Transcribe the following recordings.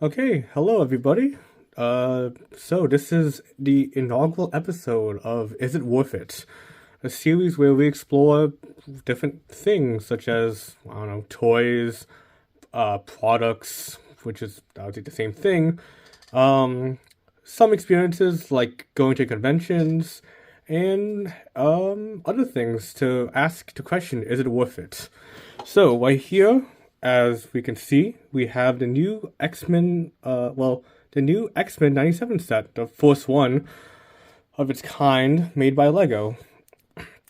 Okay, hello everybody. So this is the inaugural episode of Is It Worth It? A series where we explore different things such as, I don't know, toys, products, which is obviously the same thing. Um, some experiences like going to conventions and other things to ask the question, is it worth it? So right here, as we can see, we have the new X-Men, the new X-Men 97 set, the first one of its kind made by Lego.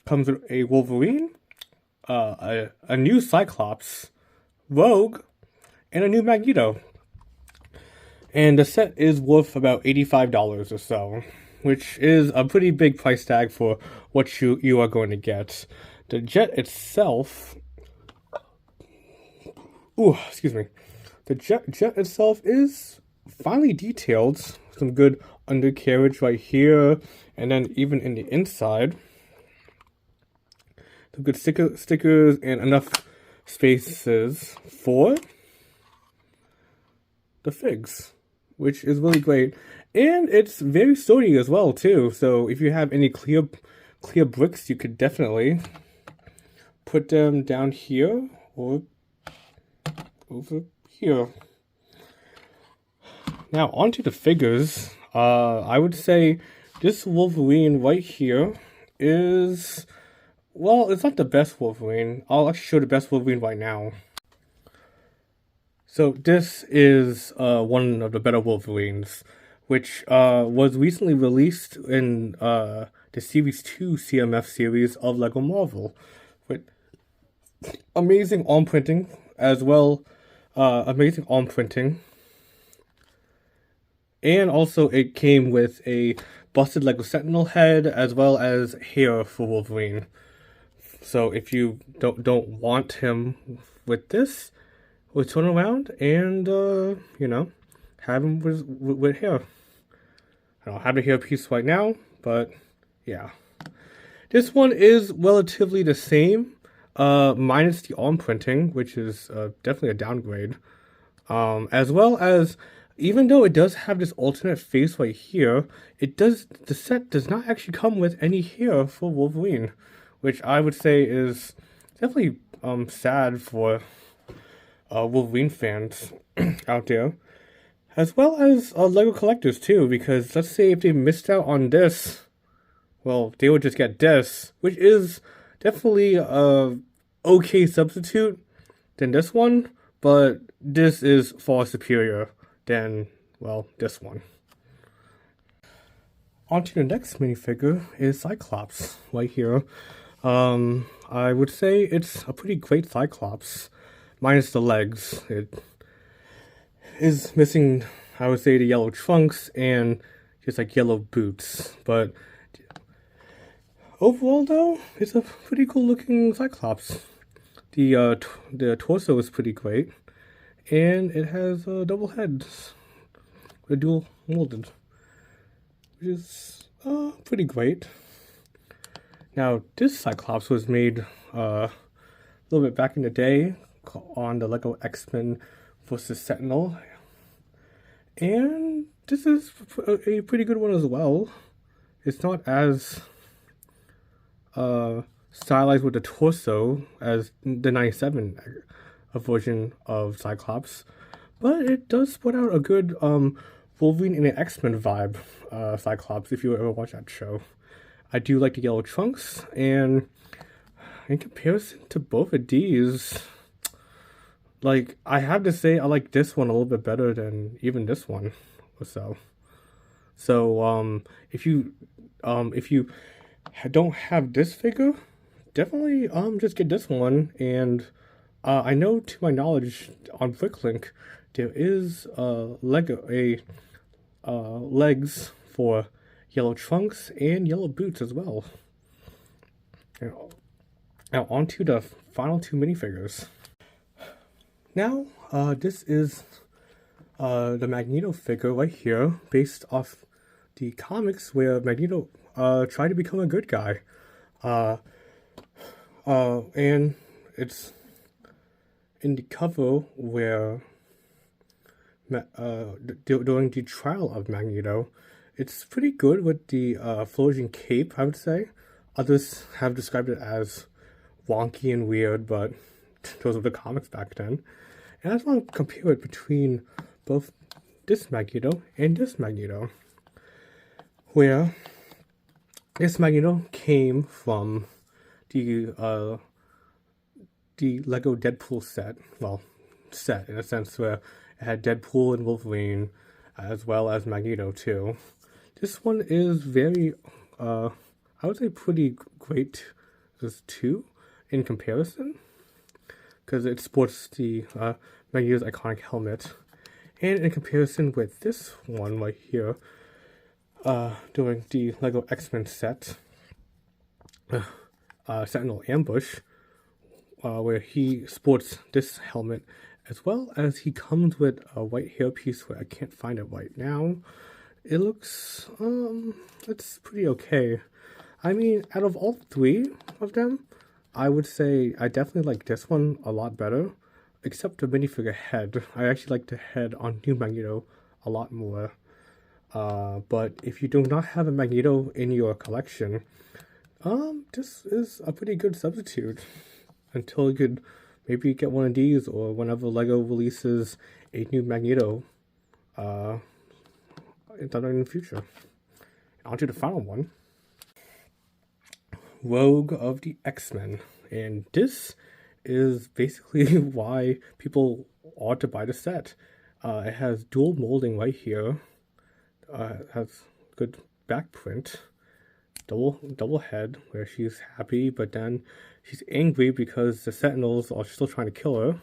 Comes with a Wolverine, a new Cyclops, Rogue, and a new Magneto. And the set is worth about $85 or so, which is a pretty big price tag for what you are going to get. The jet itself, excuse me, the jet itself is finely detailed. Some good undercarriage right here, and then even in the inside, some good stickers and enough spaces for the figs, which is really great. And it's very sturdy as well too. So if you have any clear bricks, you could definitely put them down here or over here. Now onto the figures. I would say this Wolverine right here is, well, it's not the best Wolverine. I'll actually show the best Wolverine right now. So this is one of the better Wolverines, which was recently released in the Series 2 CMF series of LEGO Marvel, with amazing arm printing as well, amazing arm printing. And also it came with a busted Lego Sentinel head as well as hair for Wolverine. So if you don't want him with this, we'll turn around and have him with hair. I don't have the hair piece right now, but yeah. This one is relatively the same, minus the arm printing, which is definitely a downgrade. As well as, even though it does have this alternate face right here, the set does not actually come with any hair for Wolverine, which I would say is definitely sad for Wolverine fans out there, as well as Lego collectors too, because let's say if they missed out on this, well, they would just get this, which is definitely a okay substitute than this one, but this is far superior than, well, this one. On to the next minifigure is Cyclops, right here. I would say it's a pretty great Cyclops, minus the legs. It is missing, I would say, the yellow trunks and just like yellow boots. But overall, though, it's a pretty cool looking Cyclops. The torso is pretty great, and it has double heads, a dual molded, which is pretty great. Now, this Cyclops was made a little bit back in the day on the LEGO X-Men vs. Sentinel. And this is a pretty good one as well. It's not as stylized with the torso as the 97 version of Cyclops, but it does put out a good Wolverine in an X-Men vibe Cyclops, if you ever watch that show. I do like the yellow trunks, and in comparison to both of these, like, I have to say I like this one a little bit better than even this one or so. So if you don't have this figure, definitely just get this one. And I know, to my knowledge, on Bricklink there is legs for yellow trunks and yellow boots as well. Now on to the final two minifigures. Now, this is the Magneto figure right here, based off the comics where Magneto tried to become a good guy. And it's in the cover where during the trial of Magneto. It's pretty good with the floating cape, I would say. Others have described it as wonky and weird, but those were the comics back then. And I just want to compare it between both this Magneto and this Magneto, where this Magneto came from the Lego Deadpool set. Well, set in a sense where it had Deadpool and Wolverine, as well as Magneto too. This one is very, I would say, pretty great too in comparison, because it sports the Magneto's iconic helmet, and in comparison with this one right here, during the Lego X-Men set, Sentinel Ambush, where he sports this helmet, as well as he comes with a white hairpiece where I can't find it right now. It looks, it's pretty okay. I mean, out of all three of them, I would say I definitely like this one a lot better, except the minifigure head. I actually like the head on New Magneto a lot more. But if you do not have a Magneto in your collection, this is a pretty good substitute until you could maybe get one of these, or whenever Lego releases a new Magneto in the future. On to the final one, Rogue of the X-Men, and this is basically why people ought to buy the set. It has dual molding right here. It has good back print, double head where she's happy, but then she's angry because the Sentinels are still trying to kill her.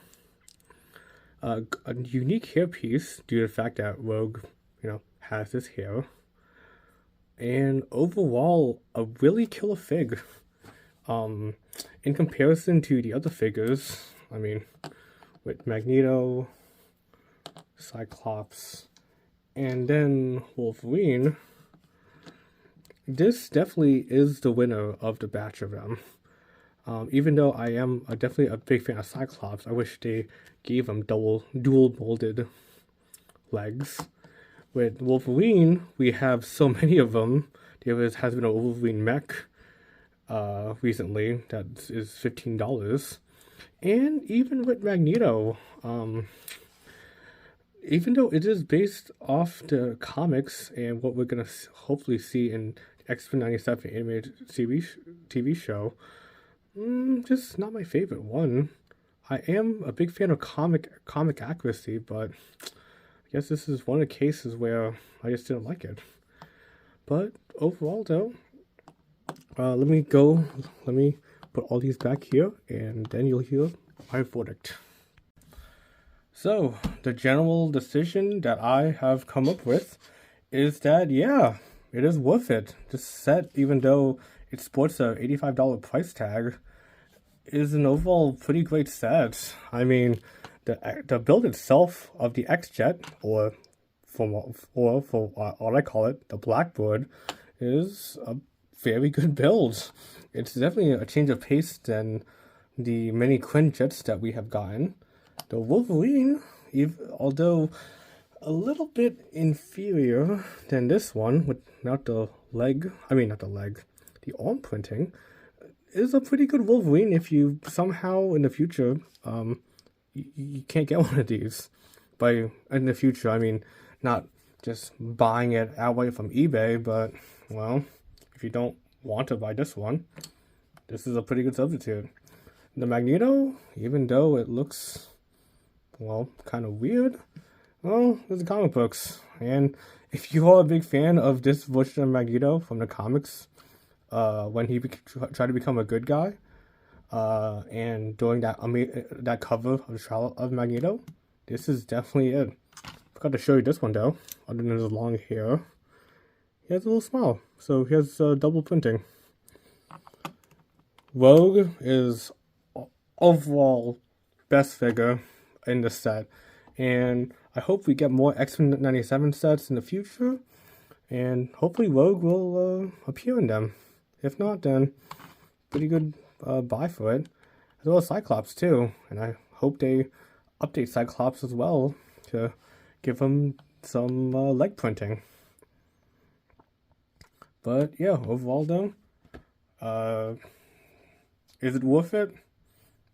A unique hairpiece due to the fact that Rogue, has this hair. And overall, a really killer fig. In comparison to the other figures, I mean, with Magneto, Cyclops, and then Wolverine, this definitely is the winner of the batch of them. Even though I am definitely a big fan of Cyclops, I wish they gave him dual molded legs. With Wolverine, we have so many of them. There has been a Wolverine mech recently that is $15. And even with Magneto, even though it is based off the comics and what we're going to hopefully see in X-Men 97 animated TV show, just not my favorite one. I am a big fan of comic accuracy, but I guess this is one of the cases where I just didn't like it. But overall, though, let me put all these back here, and then you'll hear my verdict. So, the general decision that I have come up with is that, yeah, it is worth it. This set, even though it sports a $85 price tag, is an overall pretty great set. I mean, the build itself of the X-Jet, or for what I call it, the Blackbird, is a very good build. It's definitely a change of pace than the many Quinjets that we have gotten. The Wolverine, although a little bit inferior than this one, without the arm printing, is a pretty good Wolverine if you somehow in the future, you can't get one of these. By in the future, I mean, not just buying it outright from eBay, but, well, if you don't want to buy this one, this is a pretty good substitute. The Magneto, even though it looks, well, kind of weird, well, there's the comic books. And if you are a big fan of this version of Magneto from the comics, when he tried to become a good guy, and during that cover of the trial of Magneto, this is definitely it. Forgot to show you this one though. Other than his long hair, he has a little smile, so he has double printing. Rogue is overall best figure in the set, and I hope we get more X-Men 97 sets in the future, and hopefully Rogue will appear in them. If not, then pretty good buy for it, as well as Cyclops too. And I hope they update Cyclops as well to give him some leg printing. But yeah, overall though, is it worth it?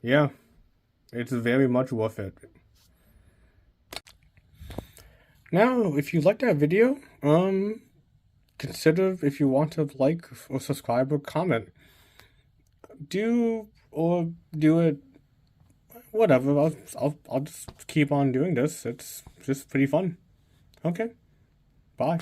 Yeah, it's very much worth it. Now, if you liked that video, consider if you want to like or subscribe or comment. Do it, whatever. I'll just keep on doing this. It's just pretty fun. Okay, bye.